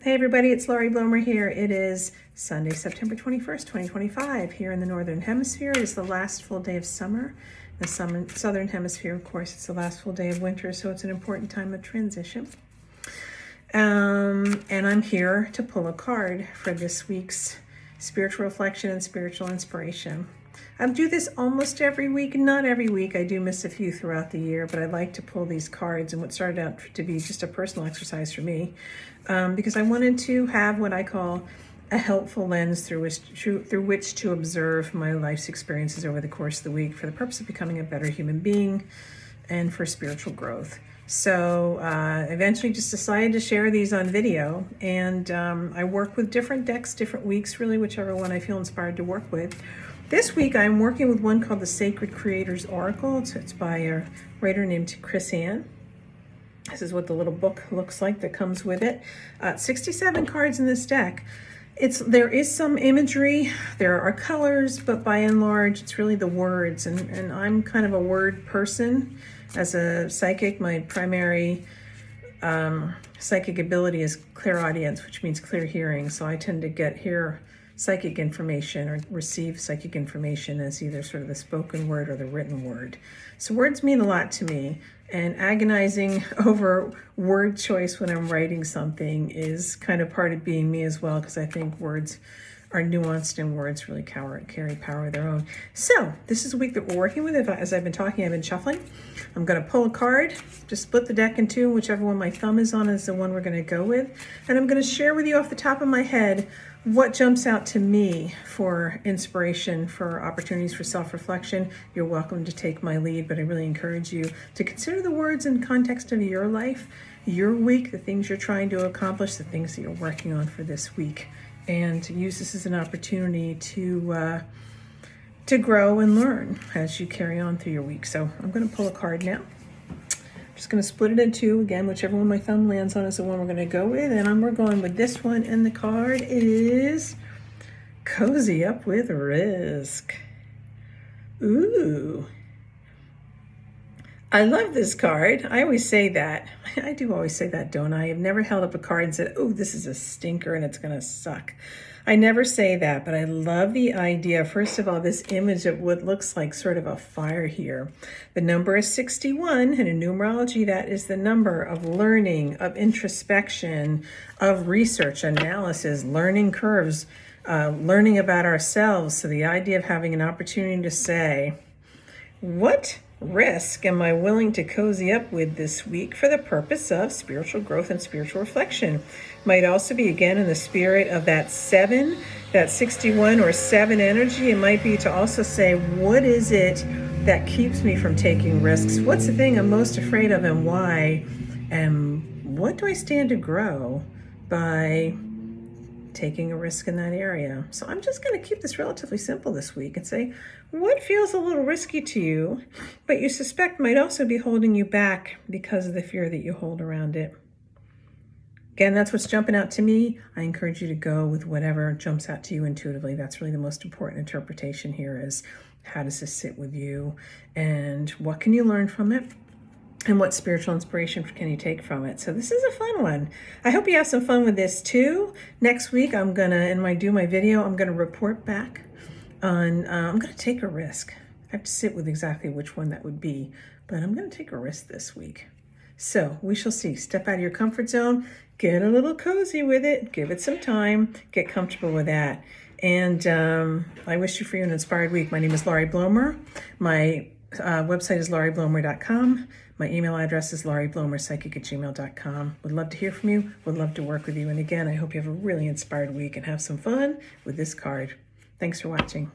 Hey everybody, it's Laurie Blomer here. It is Sunday, September 21st, 2025. Here in the Northern Hemisphere, it is the last full day of summer. The Southern Hemisphere, of course, it's the last full day of winter, so it's an important time of transition. And I'm here to pull a card for this week's spiritual reflection and spiritual inspiration. I do this almost every week, not every week. I do miss a few throughout the year, but I like to pull these cards and what started out to be just a personal exercise for me because I wanted to have what I call a helpful lens through which to observe my life's experiences over the course of the week for the purpose of becoming a better human being and for spiritual growth. So eventually just decided to share these on video, and I work with different decks, different weeks, really, whichever one I feel inspired to work with. This week I'm working with one called the Sacred Creators Oracle. It's by a writer named Chris-Anne. This is what the little book looks like that comes with it. 67 cards in this deck. There is some imagery, there are colors, but by and large it's really the words, and I'm kind of a word person. As a psychic, my primary psychic ability is clairaudience, which means clear hearing, so I tend to hear psychic information or receive psychic information as either sort of the spoken word or the written word. So words mean a lot to me, and agonizing over word choice when I'm writing something is kind of part of being me as well, because I think words are nuanced and words really carry power of their own. So this is a week that we're working with. As I've been talking, I've been shuffling. I'm going to pull a card, just split the deck in two. Whichever one my thumb is on is the one we're going to go with. And I'm going to share with you off the top of my head what jumps out to me for inspiration, for opportunities for self-reflection. You're welcome to take my lead, but I really encourage you to consider the words in context of your life, your week, the things you're trying to accomplish, the things that you're working on for this week, and to use this as an opportunity to grow and learn as you carry on through your week. So I'm going to pull a card now. Just going to split it in two. Again, whichever one my thumb lands on is the one we're going to go with. And we're going with this one. And the card is Cozy Up with Risk. Ooh. I love this card. I always say that. I do always say that, don't I? I've never held up a card and said, oh, this is a stinker and it's going to suck. I never say that, but I love the idea. First of all, this image of what looks like sort of a fire here. The number is 61, and in numerology, that is the number of learning, of introspection, of research, analysis, learning curves, learning about ourselves. So the idea of having an opportunity to say, what risk am I willing to cozy up with this week for the purpose of spiritual growth and spiritual reflection? Might also be, again, in the spirit of that 7, that 61 or 7 energy. It might be to also say, what is it that keeps me from taking risks? What's the thing I'm most afraid of and why? And what do I stand to grow by taking a risk in that area? So I'm just going to keep this relatively simple this week and say, what feels a little risky to you, but you suspect might also be holding you back because of the fear that you hold around it? Again, that's what's jumping out to me. I encourage you to go with whatever jumps out to you intuitively. That's really the most important interpretation here, is how does this sit with you and what can you learn from it? And what spiritual inspiration can you take from it? So this is a fun one. I hope you have some fun with this too. Next week, I'm gonna, in my video, I'm gonna report back on, I'm gonna take a risk. I have to sit with exactly which one that would be, but I'm gonna take a risk this week. So we shall see. Step out of your comfort zone, get a little cozy with it, give it some time, get comfortable with that. And I wish you for an inspired week. My name is Laurie Blomer. My website is laurieblomer.com. My email address is laurieblomerpsychic@gmail.com. Would love to hear from you. Would love to work with you. And again, I hope you have a really inspired week and have some fun with this card. Thanks for watching.